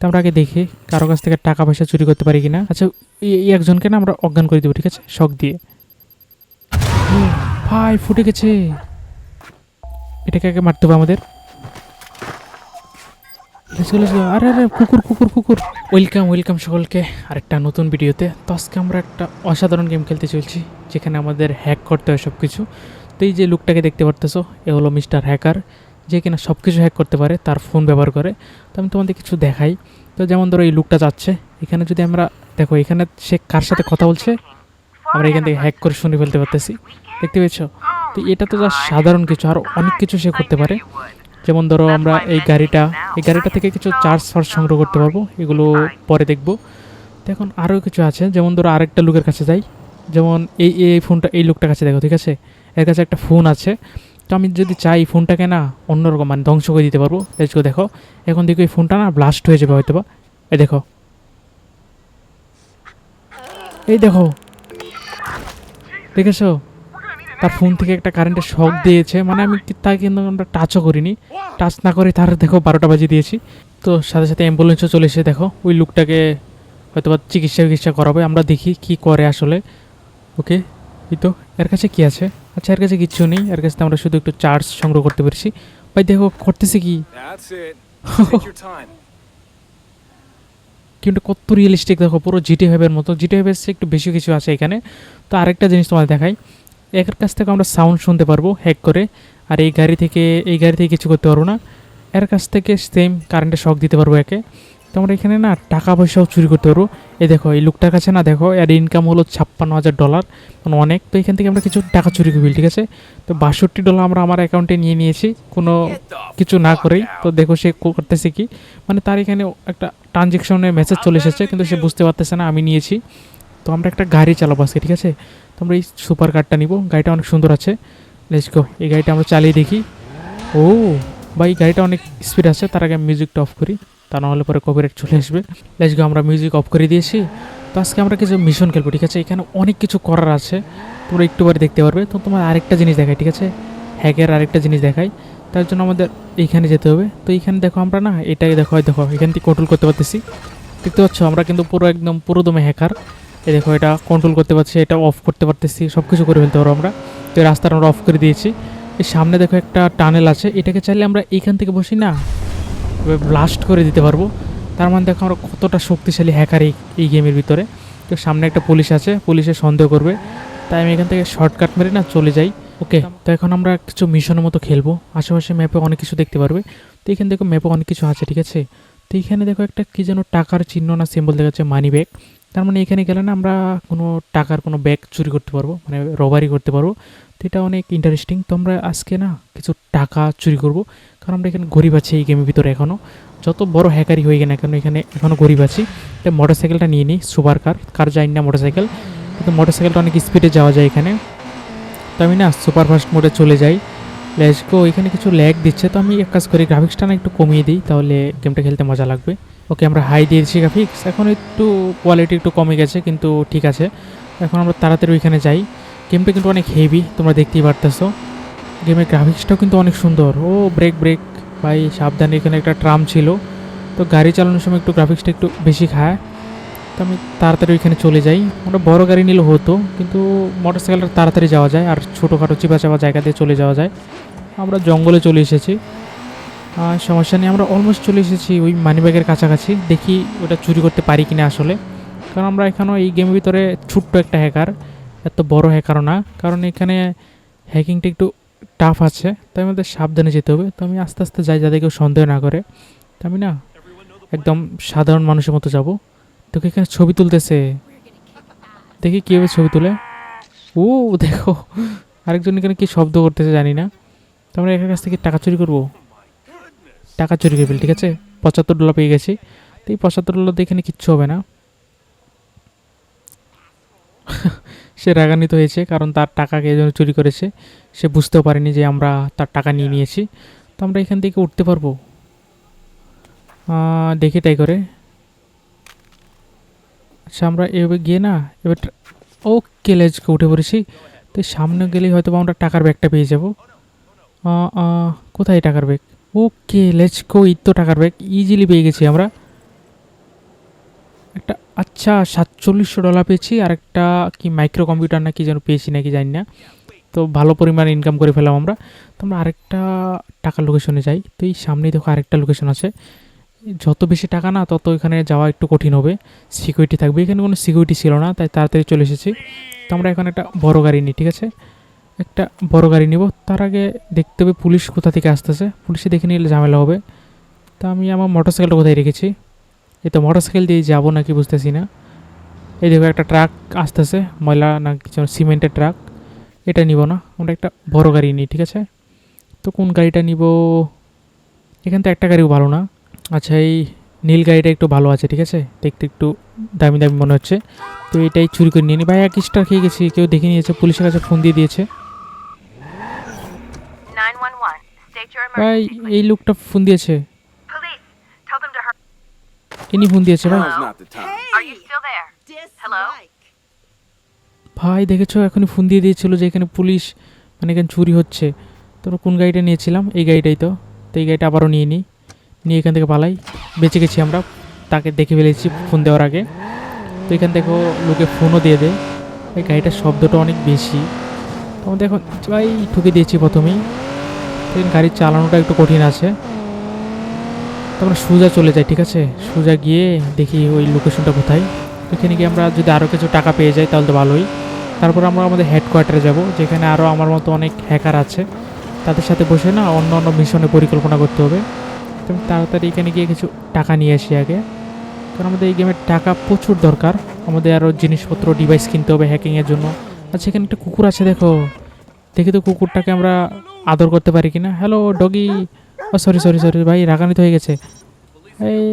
তো আমরা আগে দেখি কারো কাছ থেকে টাকা পয়সা চুরি করতে পারি কিনা। আচ্ছা, এই একজনকে না আমরা অজ্ঞান করে দেবো, ঠিক আছে, শক দিয়ে। ও ভাই, ফুটে গেছে। এটাকে আগে মারতে হবে আমাদের। Let's go, let's go. আরে আরে, কুকুর কুকুর কুকুর। ওয়েলকাম ওয়েলকাম সকলকে আরেকটা নতুন ভিডিওতে। তো আজকে আমরা একটা অসাধারণ গেম খেলতে চলছি, যেখানে আমাদের হ্যাক করতে হয় সব কিছু। তো এই যে লুকটাকে দেখতে পারতেছো, এ হলো মিস্টার হ্যাকার, যে কিনা সব কিছু হ্যাক করতে পারে তার ফোন ব্যবহার করে। তো আমি তোমাদের কিছু দেখাই। তো যেমন ধরো এই লুকটা যাচ্ছে, এখানে যদি আমরা দেখো এখানে সে কার সাথে কথা বলছে, আমরা এখান থেকে হ্যাক করে শুনে ফেলতে পারতেছি। দেখতে পেয়েছো? তো এটা তো যা সাধারণ কিছু, আরও অনেক কিছু সে করতে পারে। যেমন ধরো আমরা এই গাড়িটা থেকে কিছু চার্জ ফার্জ সংগ্রহ করতে পারবো, এগুলো পরে দেখবো। তো এখন আরও কিছু আছে, যেমন ধরো আরেকটা লোকের কাছে যাই। যেমন এই ফোনটা, এই লোকটার কাছে দেখো, ঠিক আছে, এর কাছে একটা ফোন আছে। তো আমি যদি চাই ফোনটাকে না অন্যরকম মানে ধ্বংস করে দিতে পারবো। দেখো এখন দেখো এই ফোনটা না ব্লাস্ট হয়ে যাবে হয়তো বা। এই দেখো, এই দেখো, দেখেছো? তার ফোন থেকে একটা কারেন্টের শক দিয়েছে, মানে আমি তাকে কিন্তু আমরা টাচও করিনি। টাচ না করে তার দেখো 12টা বাজিয়ে দিয়েছি। তো সাথে সাথে অ্যাম্বুলেন্সও চলে এসে দেখো ওই লোকটাকে হয়তো বা চিকিৎসা করাবে। আমরা দেখি কি করে আসলে। ওকে, এই তো এর কাছে কি আছে? আচ্ছা, এর কাছে কিচ্ছু নেই, এর কাছে তো আমরা শুধু একটু চার্জ সংগ্রহ করতে পেরেছি। ভাই দেখো করতেছে কি। কিন্তু কত রিয়েলিস্টিক দেখো, পুরো জিটি ফাইভের মতো। জিটি ফাইভের একটু বেশি কিছু আছে এখানে। তো আরেকটা জিনিস তোমাদের দেখাই, এর কাছ থেকে আমরা সাউন্ড শুনতে পারবো হ্যাক করে। আর এই গাড়ি থেকে কিছু করতে পারবো না। এর কাছ থেকে সেম কারেন্টের শক দিতে পারবো একে। তো আমরা এখানে না টাকা পয়সাও চুরি করতে পারবো। এই দেখো এই লোকটার কাছে না, দেখো এর ইনকাম হলো $56,000, মানে অনেক। তো এখান থেকে আমরা কিছু টাকা চুরি করবি, ঠিক আছে। তো $62 আমরা আমার অ্যাকাউন্টে নিয়ে নিয়েছি কোনো কিছু না করেই। তো দেখো সে করতেছে কি, মানে তার এখানে একটা ট্রানজেকশনের মেসেজ চলে এসেছে, কিন্তু সে বুঝতে পারতেছে না আমি নিয়েছি। তো আমরা একটা গাড়ি চালাবো আজকে, ঠিক আছে। তো আমরা এই সুপার কারটা নিব, গাড়িটা অনেক সুন্দর আছে। লেটস গো, এই গাড়িটা আমরা চালিয়ে দেখি। ও ভাই, গাড়িটা অনেক স্পিড আছে। তার আগে মিউজিকটা অফ করি, তা নাহলে পরে কপিরাইট চলে আসবে। লেটস গো, আমরা মিউজিক অফ করে দিয়েছি। তো আজকে আমরা কিছু মিশন খেলবো, ঠিক আছে। এখানে অনেক কিছু করার আছে, তোমরা একটু পরে দেখতে পারবে। তো তোমার আরেকটা জিনিস দেখাই, ঠিক আছে, হ্যাকের আরেকটা জিনিস দেখাই। তার জন্য আমাদের এইখানে যেতে হবে। তো এইখানে দেখো আমরা না এটাই দেখো, দেখো এখান থেকে কন্ট্রোল করতে পারতেছি। দেখতে পাচ্ছ আমরা কিন্তু পুরো একদম পুরোদমে হ্যাকার। এই দেখো এটা কন্ট্রোল করতে পারছি, এটা অফ করতে পারতেছি, সব কিছু করে ফেলতে পারবো আমরা। তো এই রাস্তাটা আমরা অফ করে দিয়েছি। এই সামনে দেখো একটা টানেল আছে, এটাকে চাইলে আমরা এইখান থেকে বসি না ব্লাস্ট করে দিতে পারবো। তার মানে দেখো আমরা কতটা শক্তিশালী হ্যাকার এই গেমের ভিতরে। তো সামনে একটা পুলিশ আছে, পুলিশে সন্দেহ করবে, তাই আমি এখান থেকে শর্টকাট মেরে না চলে যাই। ওকে, তো এখন আমরা কিছু মিশনের মতো খেলবো। আশেপাশে ম্যাপে অনেক কিছু দেখতে পারবে। তো এখানে দেখো ম্যাপে অনেক কিছু আছে, ঠিক আছে। তো এইখানে দেখো একটা কি যেন টাকার চিহ্ন না সিম্বল দেখা যাচ্ছে, মানি ব্যাগ। তার মানে এখানে গেলে না আমরা কোনো টাকার কোনো ব্যাগ চুরি করতে পারবো, মানে রবারি করতে পারবো। তো এটা অনেক ইন্টারেস্টিং। তো আমরা আজকে না কিছু টাকা চুরি করব, কারণ আমরা এখানে গরিব আছি এই গেমের ভিতরে এখনও। যত বড় হ্যাকারই হয়ে গেলে কেন এখানে এখনও গরিব আছি। তো মোটর সাইকেলটা নিয়ে নিই, সুপার কার যাই না মোটর সাইকেল, কিন্তু মোটর সাইকেলটা অনেক স্পিডে যাওয়া যায় এখানে। তো আমি না সুপার ফাস্ট মোডে চলে যাই। লেটস গো, এখানে কিছু ল্যাগ দিচ্ছে, তো আমি এক কাজ করি গ্রাফিক্সটা না একটু কমিয়ে দিই, তাহলে গেমটা খেলতে মজা লাগবে। ওকে, আমরা হাই দিয়েছি গ্রাফিক্স, এখন একটু কোয়ালিটি একটু কমে গেছে, কিন্তু ঠিক আছে। এখন আমরা তাড়াতাড়ি ওইখানে যাই। গেমটা কিন্তু অনেক হেভি, তোমরা দেখতেই পারতেছো। গেমের গ্রাফিক্সটাও কিন্তু অনেক সুন্দর। ও ব্রেক ব্রেক ভাই, সাবধানে, এখানে একটা ট্রাম ছিল। তো গাড়ি চালানোর সময় একটু গ্রাফিক্সটা একটু বেশি খায়। তো আমি তাড়াতাড়ি ওইখানে চলে যাই। আমরা বড় গাড়ি নিলে হতো, কিন্তু মোটর সাইকেলটা তাড়াতাড়ি যাওয়া যায়, আর ছোটোখাটো চিপা চাপা জায়গা দিয়ে চলে যাওয়া যায়। আমরা জঙ্গলে চলে এসেছি, সমস্যা নেই। আমরা অলমোস্ট চলে এসেছি ওই মানিব্যাগের কাছাকাছি। দেখি ওটা চুরি করতে পারি কিনা আসলে, কারণ আমরা এখানেও এই গেমের ভিতরে ছোট্ট একটা হ্যাকার, এত বড় হ্যাকারও না, কারণ এখানে হ্যাকিংটা একটু টাফ আছে, তাই আমাদের সাবধানে যেতে হবে। তো আমি আস্তে আস্তে যাই, যাতে কেউ সন্দেহ না করে। তো আমি না একদম সাধারণ মানুষের মতো যাব। তোকে এখানে ছবি তুলতেছে, দেখি কীভাবে ছবি তুলে। ও দেখো, আরেকজন এখানে কি শব্দ করতেছে জানি না। তো আমরা এখানে কাছ থেকে টাকা চুরি করবো, টাকা চুরি করে ফেল, ঠিক আছে। $75 পেয়ে গেছি। তো এই $75 দিয়ে এখানে কিচ্ছু হবে না। সে রাগান্বিত হয়েছে, কারণ তার টাকা কে যেন চুরি করেছে। সে বুঝতেও পারেনি যে আমরা তার টাকা নিয়ে নিয়েছি। তো আমরা এখান থেকে উঠতে পারবো, দেখি তাই করে। আচ্ছা, আমরা এভাবে গিয়ে না এবার, ওকে লেটস গো, উঠে পড়েছি। তো সামনে গেলেই হয়তো আমরা টাকার ব্যাগটা পেয়ে যাবো। কোথায় টাকার ব্যাগ? ওকে লেটস গো, এই তো টাকার ব্যাগ ইজিলি পেয়ে গেছি আমরা। আচ্ছা, $4700 পেয়েছি, আর একটা কি মাইক্রো কম্পিউটার না কি যেন পেয়েছি নাকি জানি না। তো ভালো পরিমাণ ইনকাম করে ফেলাম আমরা। তো আমরা আরেকটা টাকার লোকেশনে যাই। তো এই সামনেই দেখো আরেকটা লোকেশন আছে। যত বেশি টাকা না তত এখানে যাওয়া একটু কঠিন হবে, সিকিউরিটি থাকবে। এখানে কোনো সিকিউরিটি ছিল না, তাই তাড়াতাড়ি চলে এসেছি। তো আমরা এখন একটা বড় গাড়ি নিই, ঠিক আছে, একটা বড় গাড়ি নিব। তার আগে দেখতে হবে পুলিশ কোথা থেকে আসতেছে, পুলিশে দেখে নিলে ঝামেলা হবে। তা আমি আমার মোটরসাইকেলটা কোথায় রেখেছি? এই তো মোটরসাইকেল দিয়ে যাবো নাকি বুঝতেছি না। এই দেখো একটা ট্রাক আসতেছে, ময়লা না কিছু সিমেন্টের ট্রাক। এটা নিব না, আমরা একটা বড় গাড়ি নিই, ঠিক আছে। তো কোন গাড়িটা নিব? এখান তো একটা গাড়িও ভালো না। আচ্ছা, এই নীল গাড়িটা একটু ভালো আছে, ঠিক আছে, দেখতে একটু দামি দামি মনে হচ্ছে। তো এটাই চুরি করে নিয়ে নি। ভাই, এক স্টার খেয়ে গেছি, কেউ দেখে নিয়েছে, পুলিশের কাছে ফোন দিয়ে দিয়েছে। 911. State your ভাই, emergency, please. এই লোকটা ফোন দিয়েছে, Police, tell them to hurry. ইনি ফোন দিয়েছে ভাই। Hello? Now's not the time. Are you still there? Hello? ভাই দেখেছো, এখনই ফোন দিয়ে দিয়েছিল যে এখানে পুলিশ, মানে এখানে চুরি হচ্ছে। তো আমরা কোন গাড়িটা নিয়েছিলাম? এই গাড়িটাই তো। তো এই গাড়িটা আবারও নিয়ে নিই, নিয়ে এখান থেকে পালাই। বেঁচে গেছি আমরা, তাকে দেখে ফেলেছি ফোন দেওয়ার আগে। তো এখান থেকে লোকে ফোনও দিয়ে দেয়। এই গাড়িটার শব্দটা অনেক বেশি। তো আমাদের এখন ভাই ঠুকে দিয়েছি প্রথমেই। তো এখানে গাড়ি চালানোটা একটু কঠিন আছে। তো আমরা সোজা চলে যাই, ঠিক আছে, সোজা গিয়ে দেখি ওই লোকেশনটা কোথায়। ওইখানে গিয়ে আমরা যদি আরও কিছু টাকা পেয়ে যাই তাহলে তো ভালোই। তারপর আমরা আমাদের হেডকোয়ার্টারে যাব, যেখানে আরও আমার মতো অনেক হ্যাকার আছে। তাদের সাথে বসে না অন্য অন্য মিশনে পরিকল্পনা করতে হবে। তো আমি তাড়াতাড়ি এখানে গিয়ে কিছু টাকা নিয়ে আসি আগে, কারণ আমাদের এই গেমের টাকা প্রচুর দরকার। আমাদের আরও জিনিসপত্র ডিভাইস কিনতে হবে হ্যাকিংয়ের জন্য। আচ্ছা, এখানে একটা কুকুর আছে, দেখো, দেখি তো কুকুরটাকে আমরা আদর করতে পারি কিনা। Hello doggy. ও সরি সরি সরি ভাই, রাগান্বিত হয়ে গেছে। এই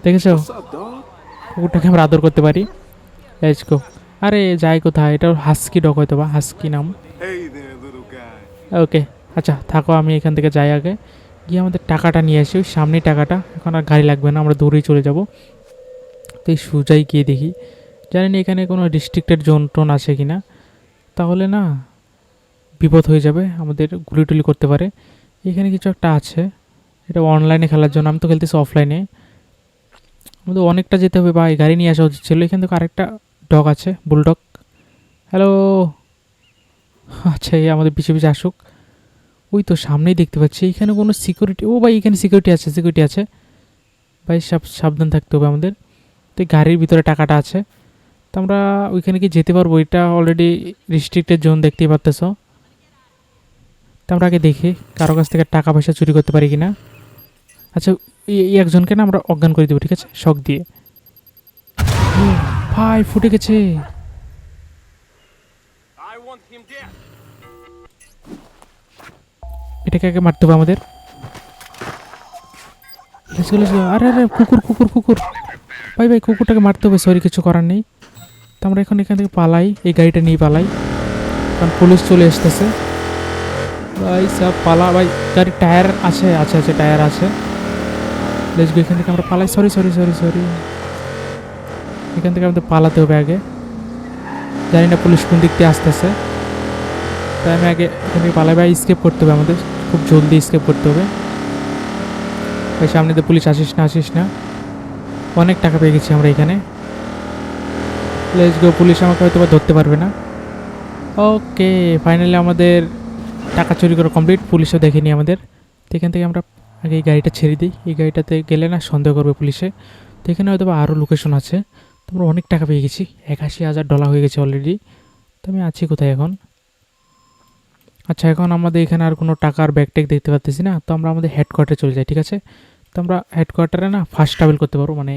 দেখেছো, What's up, dog? কুকুরটাকে আমরা আদর করতে পারি। Let's go. আরে যাই কোথায়, এটা হাস্কি ডগ হয়তো বা, হাস্কি নাম। Hey there, little guy. ওকে, আচ্ছা থাকো, আমি এখান থেকে যাই আগে, গিয়ে আমাদের টাকাটা নিয়ে আসি। ওই সামনেই টাকাটা, এখন আর গাড়ি লাগবে না, আমরা দৌড়েই চলে যাব। তো এই সোজাই গিয়ে দেখি, জানি না এখানে কোনো রিস্ট্রিক্টেড জোন টোন আছে কি না, তাহলে না বিপদ হয়ে যাবে, আমাদের গুলি টুলি করতে পারে। এখানে কিছু একটা আছে, এটা অনলাইনে খেলার জন্য, আমি তো খেলতেছি অফলাইনে। আমাদের অনেকটা যেতে হবে, বা এই গাড়ি নিয়ে আসা উচিত ছিল। এখান থেকে আরেকটা ডগ আছে, বুলডগ। হ্যালো। আচ্ছা, এই আমাদের পিছিয়ে পিছিয়ে আসুক। ওই তো সামনেই দেখতে পাচ্ছি, এখানে কোনো সিকিউরিটি, ও ভাই এখানে সিকিউরিটি আছে, সিকিউরিটি আছে ভাই, সাবধান থাকতে হবে আমাদের। তো এই গাড়ির ভিতরে টাকাটা আছে, তো আমরা ওইখানে কি যেতে পারবো? এটা অলরেডি রিস্ট্রিক্টেড জোন, দেখতেই পারতেছ। তো আমরা আগে দেখি কারো কাছ থেকে টাকা পয়সা চুরি করতে পারি কিনা। আচ্ছা, এই একজনকে না আমরা অজ্ঞান করে দেবো, ঠিক আছে, শক দিয়ে। ও, ভাই ফুটে গেছে। I want him dead. এটাকে আগে মারতে হবে আমাদের। Let's go, let's go. আরে আরে, কুকুর কুকুর কুকুর, ভাই ভাই কুকুরটাকে মারতে হবে, সরি কিছু করার নেই। তো আমরা এখন এখান থেকে পালাই, এই গাড়িটা নিয়ে পালাই, কারণ পুলিশ চলে আসতেছে। ভাই সব পালা ভাই, গাড়ির টায়ার আছে, আছে আছে টায়ার আছে। লেটস গো, এখান থেকে আমরা পালাই। সরি সরি সরি সরি, এখান থেকে আমাদের পালাতে হবে আগে। জানি না পুলিশ কোন দিক দিয়ে আসতেছে, তাই আমি আগে এখান থেকে পালাই। ভাই স্কেপ করতে হবে আমাদের, খুব জলদি স্কেপ করতে হবে। ভাই সামনে তো পুলিশ, আসিস না আসিস না। অনেক টাকা পেয়ে গেছি আমরা এখানে। লেটস গো, পুলিশ আমাকে হয়তো বা ধরতে পারবে না। ওকে, ফাইনালি আমাদের টাকা চুরি করা কমপ্লিট, পুলিশও দেখেনি আমাদের। তো এখান থেকে আমরা আগে এই গাড়িটা ছেড়ে দিই, এই গাড়িটাতে গেলে না সন্দেহ করবে পুলিশে। তো এখানে হয়তো বা আরও লোকেশন আছে। তো আমরা অনেক টাকা পেয়ে গেছি, $81,000 হয়ে গেছে অলরেডি। তো আমি আছি কোথায় এখন? আচ্ছা, এখন আমাদের এখানে আর কোনো টাকার ব্যাগট্যাগ দেখতে পাচ্ছি না। তো আমরা আমাদের হেডকোয়ার্টারে চলে যাই, ঠিক আছে। তো আমরা হেডকোয়ার্টারে না ফাস্ট ট্রাভেল করতে পারবো, মানে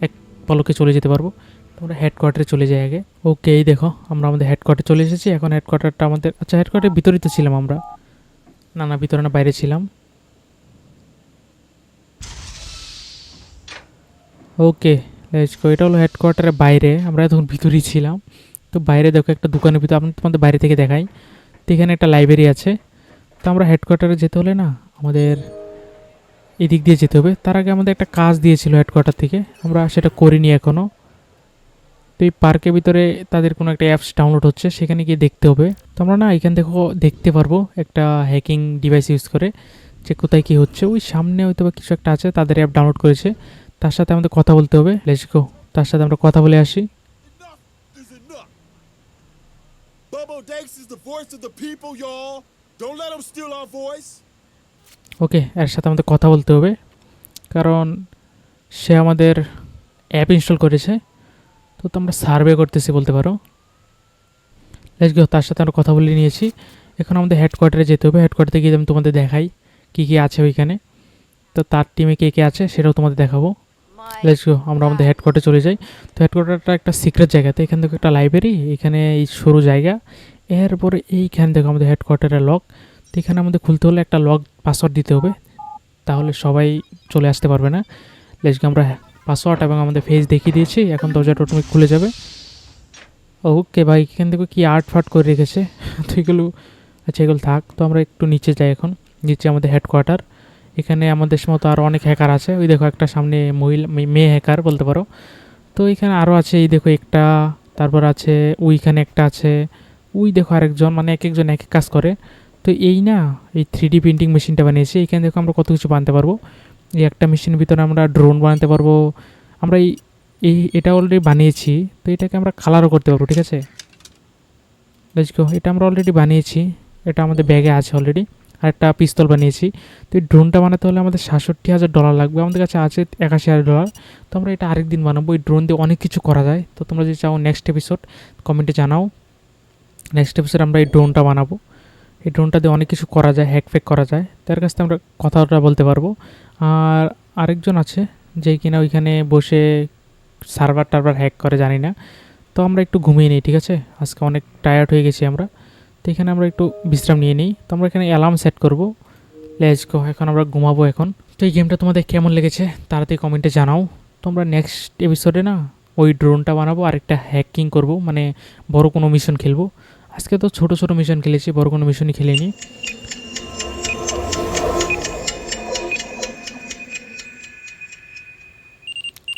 এক পলকে চলে যেতে পারবো। তো আমরা হেডকোয়ার্টারে চলে যাই আগে। ওকে, এই দেখো আমরা আমাদের হেডকোয়ার্টারে চলে এসেছি। এখন হেডকোয়ার্টারটা আমাদের, আচ্ছা হেডকোয়ার্টারের ভিতরেই তো ছিলাম আমরা। না না, ভিতরে না, বাইরে ছিলাম। ওকে লেটস গো, এটা হলো হেডকোয়ার্টারের বাইরে, আমরা এখন ভিতরেই ছিলাম। তো বাইরে দেখো একটা দোকানের ভিতরে, আমি তোমাদের বাইরে থেকে দেখাই। তো এখানে একটা লাইব্রেরি আছে। তো আমরা হেডকোয়ার্টারে যেতে হলে না আমাদের এদিক দিয়ে যেতে হবে। তার আগে আমাদের একটা কাজ দিয়েছিল হেডকোয়ার্টার থেকে, আমরা সেটা করিনি এখনও। তো এই পার্কের ভিতরে তাদের কোনো একটা অ্যাপস ডাউনলোড হচ্ছে, সেখানে গিয়ে দেখতে হবে। তো আমরা না এখান থেকে দেখতে পারবো একটা হ্যাকিং ডিভাইস ইউজ করে যে কোথায় কী হচ্ছে। ওই সামনে হয়তো বা কিছু একটা আছে, তাদের অ্যাপ ডাউনলোড করেছে। তো তার সাথে আমাদের কথা বলতে হবে। লেটস গো, তার সাথে আমরা কথা বলে আসি। Enough is enough. Bobo Dax is the voice of the people, y'all. Don't let him steal our voice. ওকে, এর সাথে আমাদের কথা বলতে হবে, কারণ সে আমাদের অ্যাপ ইনস্টল করেছে। তো আমরা সার্ভে করতেছি বলতে পারো। লেটস গো, তার সাথে আমরা কথা বলে নিয়েছি। এখন আমাদের হেডকোয়ার্টারে যেতে হবে। হেডকোয়ার্টারে গিয়ে আমি তোমাদের দেখাই কী কী আছে ওইখানে। তো তার টিমে কে কে আছে সেটাও তোমাদের দেখাবো। লেটস গো, আমরা আমাদের হেডকোয়ার্টারে চলে যাই। তো হেডকোয়ার্টারটা একটা সিক্রেট জায়গাতে, এখান থেকে একটা লাইব্রেরি, এখানে এই সরু জায়গা। এরপরে এইখান থেকে আমাদের হেডকোয়ার্টারের লক। তো এখানে আমাদের খুলতে হলে একটা লক পাসওয়ার্ড দিতে হবে, তাহলে সবাই চলে আসতে পারবে না। লেটস গো, আমরা পাসওয়ার্ড এবং আমাদের ফেস দেখিয়ে দিয়েছি। এখন দরজাটা অটোমেটিক খুলে যাবে। ওকে ভাই, এখান থেকে কি আর্ট ফার্ট করে রেখেছে তো এগুলো, আচ্ছা এগুলো থাক। তো আমরা একটু নিচে যাই। এখন নিচে আমাদের হেডকোয়ার্টার, এখানে আমাদের মতো আরও অনেক হ্যাকার আছে। ওই দেখো একটা সামনে মেয়ে হ্যাকার বলতে পারো। তো এখানে আরও আছে, এই দেখো একটা, তারপর আছে ওইখানে একটা আছে, ওই দেখো আরেকজন, মানে এক একজন এক এক কাজ করে। তো এই না, এই 3D প্রিন্টিং মেশিনটা বানিয়েছি। এইখানে দেখো আমরা কত কিছু বানাতে পারবো। এই একটা মেশিনের ভিতরে আমরা ড্রোন বানাতে পারবো। আমরা এটা অলরেডি বানিয়েছি, তো এটাকে আমরা কালারও করতে পারবো, ঠিক আছে। লেটস গো, এটা আমরা অলরেডি বানিয়েছি, এটা আমাদের ব্যাগে আছে অলরেডি। আর একটা পিস্তল বানিয়েছি। তো এই ড্রোনটা বানাতে হলে আমাদের $67,000 লাগবে, আমাদের কাছে আছে $81,000। তো আমরা এটা আরেকদিন বানাবো। এই ড্রোন দিয়ে অনেক কিছু করা যায়। তো তোমরা যদি চাও নেক্সট এপিসোড কমেন্টে জানাও। নেক্সট এপিসোড আমরা এই ড্রোনটা বানাবো। এই ড্রোনটা দিয়ে অনেক কিছু করা যায়, হ্যাক করা যায়। তার কাছ থেকে আমরা কথাটা বলতে পারবো। আর আরেকজন আছে যে কিনা ওইখানে বসে সার্ভার টার্ভার হ্যাক করে, জানি না। তো আমরা একটু ঘুমিয়ে নিই, ঠিক আছে। আজকে অনেক টায়ার্ড হয়ে গেছি আমরা। তো এখানে আমরা একটু বিশ্রাম নিয়ে নিই। তো আমরা এখানে অ্যালার্ম সেট করবো। লেটস গো, এখন আমরা ঘুমাবো এখন। তো এই গেমটা তোমাদের কেমন লেগেছে তাড়াতাড়ি কমেন্টে জানাও। তো আমরা নেক্সট এপিসোডে না ওই ড্রোনটা বানাবো, আর একটা হ্যাকিং করবো, মানে বড় কোনো মিশন খেলবো। আজকে তো ছোট ছোট মিশন খেলেছি, বড় কোনো মিশনই খেলিনি।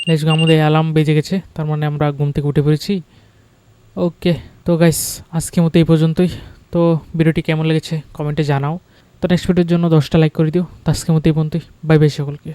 লেটস গো, আমাদের অ্যালার্ম বেজে গেছে, তার মানে আমরা ঘুম থেকে উঠে পড়েছি। ওকে, তো গাইস আজকের মতো এই পর্যন্তই। তো ভিডিওটি কেমন লেগেছে কমেন্টে জানাও। তো নেক্সট ভিডিওর জন্য 10টা লাইক করে দিও। তো আজকের মতো এই পর্যন্তই। বাই বাই সকলকে।